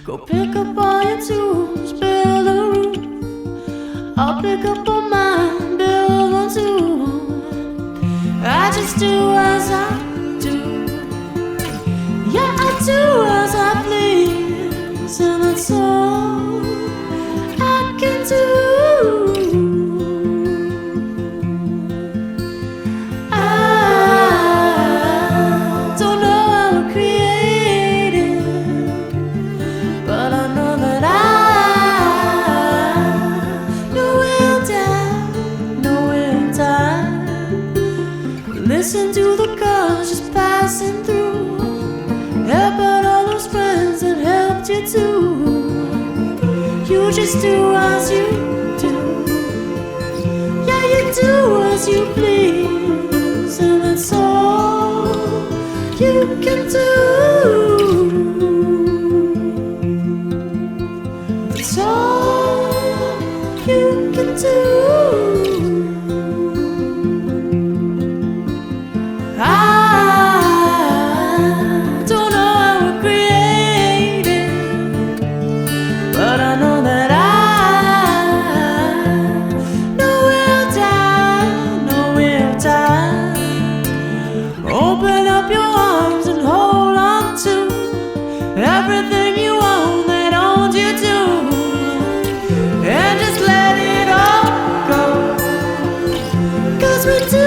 Go pick up all your tools, build a roof. I'll pick up all mine, build one too. I just do as I do. Yeah, I do as I please, and that's all I can do. I don't know how to create it, but I know that I know in time. Listen to the cars just passing through. Help out all those friends that helped you too. You just do as you do. Yeah, you do as you please, and that's all you can do. That's all you can do. I don't know how to create it, but I know that I know in time. Open up your arms and hold on to everything you own that owns you too, and just let it all go. 'Cause we do